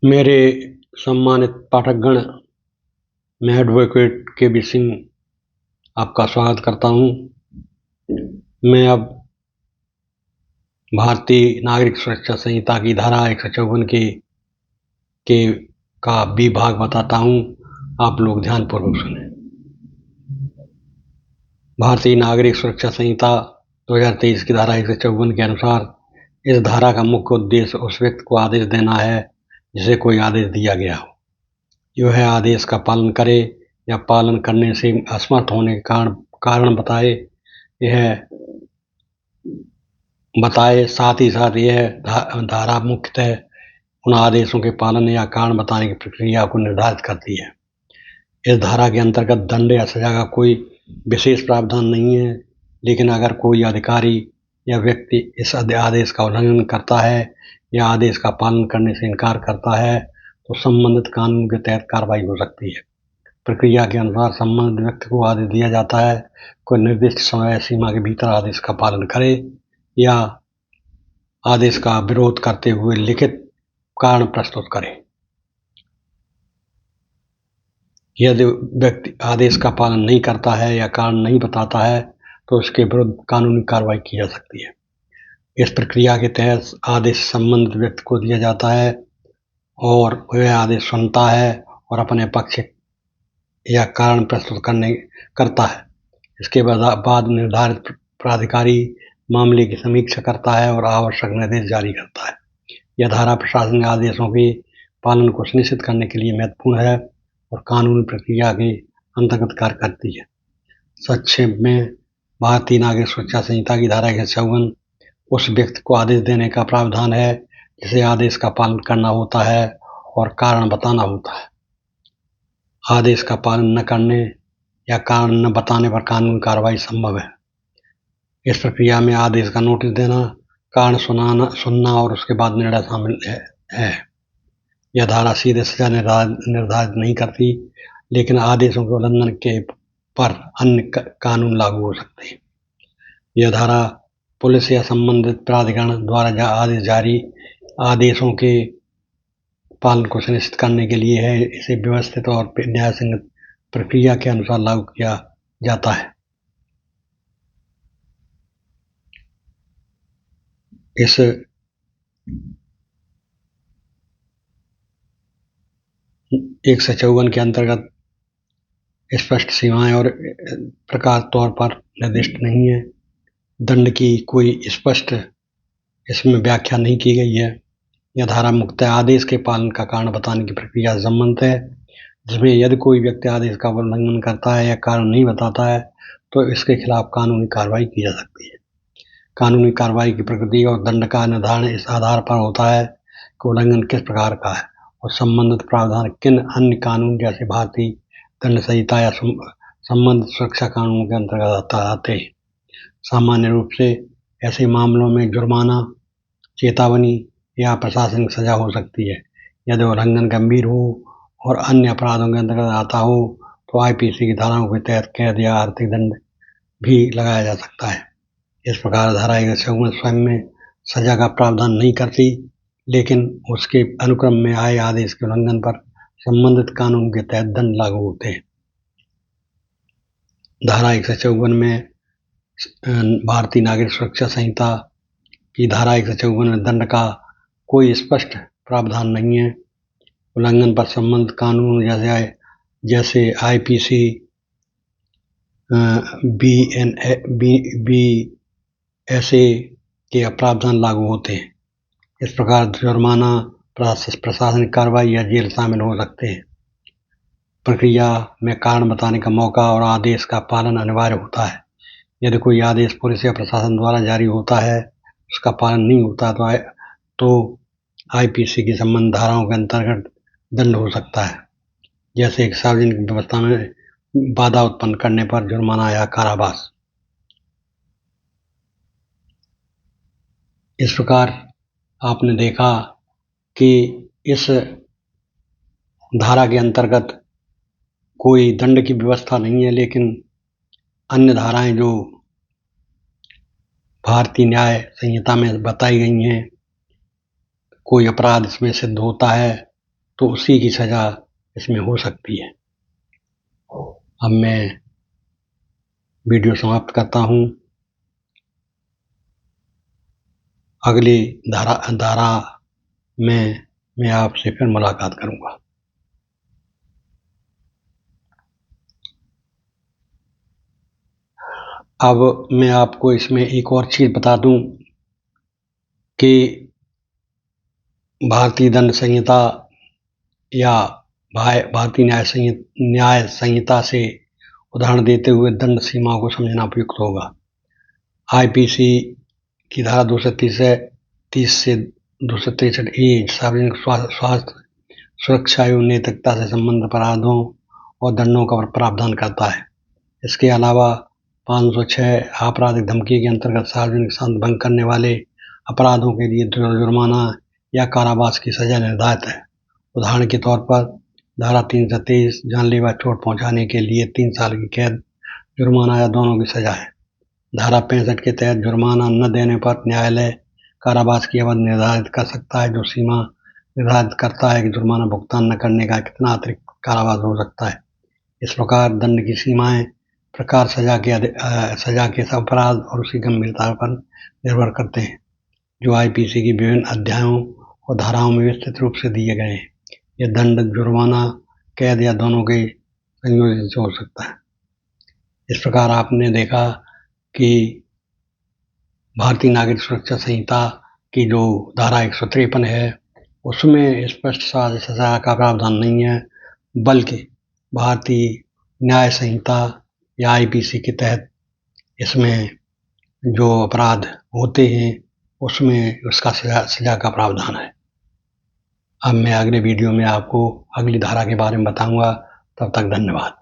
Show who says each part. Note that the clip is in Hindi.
Speaker 1: मेरे सम्मानित पाठकगण, मैं एडवोकेट के.बी. सिंह आपका स्वागत करता हूं। मैं अब भारतीय नागरिक सुरक्षा संहिता की धारा 154 के का बी भाग बताता हूं। आप लोग ध्यानपूर्वक सुनें। भारतीय नागरिक सुरक्षा संहिता 2023 की धारा 154 के अनुसार इस धारा का मुख्य उद्देश्य उस व्यक्ति को आदेश देना है जिसे कोई आदेश दिया गया हो, यह आदेश का पालन करे या पालन करने से असमर्थ होने के कारण बताए। साथ ही साथ यह धारा मुख्यतः उन आदेशों के पालन या कारण बताने की प्रक्रिया को निर्धारित करती है। इस धारा के अंतर्गत दंड या सजा का कोई विशेष प्रावधान नहीं है, लेकिन अगर कोई अधिकारी या व्यक्ति इस आदेश का उल्लंघन करता है या आदेश का पालन करने से इनकार करता है तो संबंधित कानून के तहत कार्रवाई हो सकती है। प्रक्रिया के अनुसार संबंधित व्यक्ति को आदेश दिया जाता है, कोई निर्दिष्ट समय सीमा के भीतर आदेश का पालन करे या आदेश का विरोध करते हुए लिखित कारण प्रस्तुत करे। यदि व्यक्ति आदेश का पालन नहीं करता है या कारण नहीं बताता है तो उसके विरुद्ध कानूनी कार्रवाई की जा सकती है। इस प्रक्रिया के तहत आदेश संबंधित व्यक्ति को दिया जाता है और वह आदेश सुनता है और अपने पक्ष या कारण प्रस्तुत करता है। इसके बाद निर्धारित प्राधिकारी मामले की समीक्षा करता है और आवश्यक निर्देश जारी करता है। यह धारा प्रशासनिक आदेशों के पालन को सुनिश्चित करने के लिए महत्वपूर्ण है और कानूनी प्रक्रिया के अंतर्गत कार्य करती है। संक्षेप में, भारतीय नागरिक सुरक्षा संहिता की धारा 154 उस व्यक्ति को आदेश देने का प्रावधान है जिसे आदेश का पालन करना होता है और कारण बताना होता है। आदेश का पालन न करने या कारण न बताने पर कानूनी कार्रवाई संभव है। इस प्रक्रिया में आदेश का नोटिस देना, कारण सुनना और उसके बाद निर्णय शामिल है। यह धारा सीधे सजा निर्धारित नहीं करती, लेकिन आदेशों के उल्लंघन के पर अन्य कानून लागू हो सकते हैं। यह धारा पुलिस या संबंधित प्राधिकरण द्वारा जारी आदेशों के पालन को सुनिश्चित करने के लिए है। इसे व्यवस्थित और न्यायसंगत प्रक्रिया के अनुसार लागू किया जाता है। इस 154 के अंतर्गत स्पष्ट सीमाएं और प्रकार तौर पर निर्दिष्ट नहीं है। दंड की कोई स्पष्ट इसमें व्याख्या नहीं की गई है। यह धारा मुख्यतः आदेश के पालन का कारण बताने की प्रक्रिया से संबंधित है, जिसमें यदि कोई व्यक्ति आदेश का उल्लंघन करता है या कारण नहीं बताता है तो इसके खिलाफ कानूनी कार्रवाई की जा सकती है। कानूनी कार्रवाई की प्रकृति और दंड का निर्धारण इस आधार पर होता है कि उल्लंघन किस प्रकार का है और संबंधित प्रावधान किन अन्य कानून जैसे भारतीय दंड संहिता या संबंधित सुरक्षा कानूनों के अंतर्गत आते हैं। सामान्य रूप से ऐसे मामलों में जुर्माना, चेतावनी या प्रशासनिक सजा हो सकती है। यदि उल्लंघन गंभीर हो और अन्य अपराधों के अंतर्गत आता हो तो आईपीसी की धाराओं के तहत कैद या आर्थिक दंड भी लगाया जा सकता है। इस प्रकार धारा 154 स्वयं में सजा का प्रावधान नहीं करती, लेकिन उसके अनुक्रम में आए आदेश के उल्लंघन पर संबंधित कानून के तहत दंड लागू होते हैं। धारा 154 में भारतीय नागरिक सुरक्षा संहिता की धारा 154 में दंड का कोई स्पष्ट प्रावधान नहीं है। उल्लंघन पर संबंधित कानून जैसे आईपीसी, बीएनएसए के प्रावधान लागू होते हैं। इस प्रकार जुर्माना, प्रशासनिक कार्रवाई या जेल शामिल हो सकते हैं। प्रक्रिया में कारण बताने का मौका और आदेश का पालन अनिवार्य होता है। यदि कोई आदेश पुलिस या प्रशासन द्वारा जारी होता है, उसका पालन नहीं होता तो आईपीसी की संबंध धाराओं के अंतर्गत दंड हो सकता है, जैसे एक सार्वजनिक व्यवस्था में बाधा उत्पन्न करने पर जुर्माना या कारावास। इस प्रकार आपने देखा कि इस धारा के अंतर्गत कोई दंड की व्यवस्था नहीं है, लेकिन अन्य धाराएं जो भारतीय न्याय संहिता में बताई गई हैं, कोई अपराध इसमें सिद्ध होता है तो उसी की सज़ा इसमें हो सकती है। अब मैं वीडियो समाप्त करता हूँ। अगली धारा में मैं आपसे फिर मुलाकात करूँगा। अब मैं आपको इसमें एक और चीज़ बता दूँ कि भारतीय दंड संहिता या भारतीय न्याय संहिता से उदाहरण देते हुए दंड सीमाओं को समझना उपयुक्त होगा। आईपीसी की धारा 230 से 263 सार्वजनिक स्वास्थ्य सुरक्षा एवं नैतिकता से संबंधित अपराधों और दंडों का प्रावधान करता है। इसके अलावा 506 आपराधिक धमकी के अंतर्गत सार्वजनिक शांति भंग करने वाले अपराधों के लिए जुर्माना या कारावास की सजा निर्धारित है। उदाहरण के तौर पर धारा 323 जानलेवा चोट पहुंचाने के लिए 3 साल की कैद, जुर्माना या दोनों की सजा है। धारा 65 के तहत जुर्माना न देने पर न्यायालय कारावास की अवधि निर्धारित कर सकता है, जो सीमा निर्धारित करता है कि जुर्माना भुगतान न करने का कितना अतिरिक्त कारावास हो सकता है। इस प्रकार दंड की सीमाएं प्रकार सजा के अपराध और उसकी गंभीरता पर निर्भर करते हैं, जो आईपीसी की विभिन्न अध्यायों और धाराओं में विस्तृत रूप से दिए गए हैं। यह दंड जुर्माना, कैद या दोनों के संयोजन से हो सकता है। इस प्रकार आपने देखा कि भारतीय नागरिक सुरक्षा संहिता की जो धारा 153 है, उसमें स्पष्ट सजा का प्रावधान नहीं है, बल्कि भारतीय न्याय संहिता या आईपीसी के तहत इसमें जो अपराध होते हैं उसमें उसका सजा का प्रावधान है। अब मैं अगले वीडियो में आपको अगली धारा के बारे में बताऊंगा। तब तक धन्यवाद।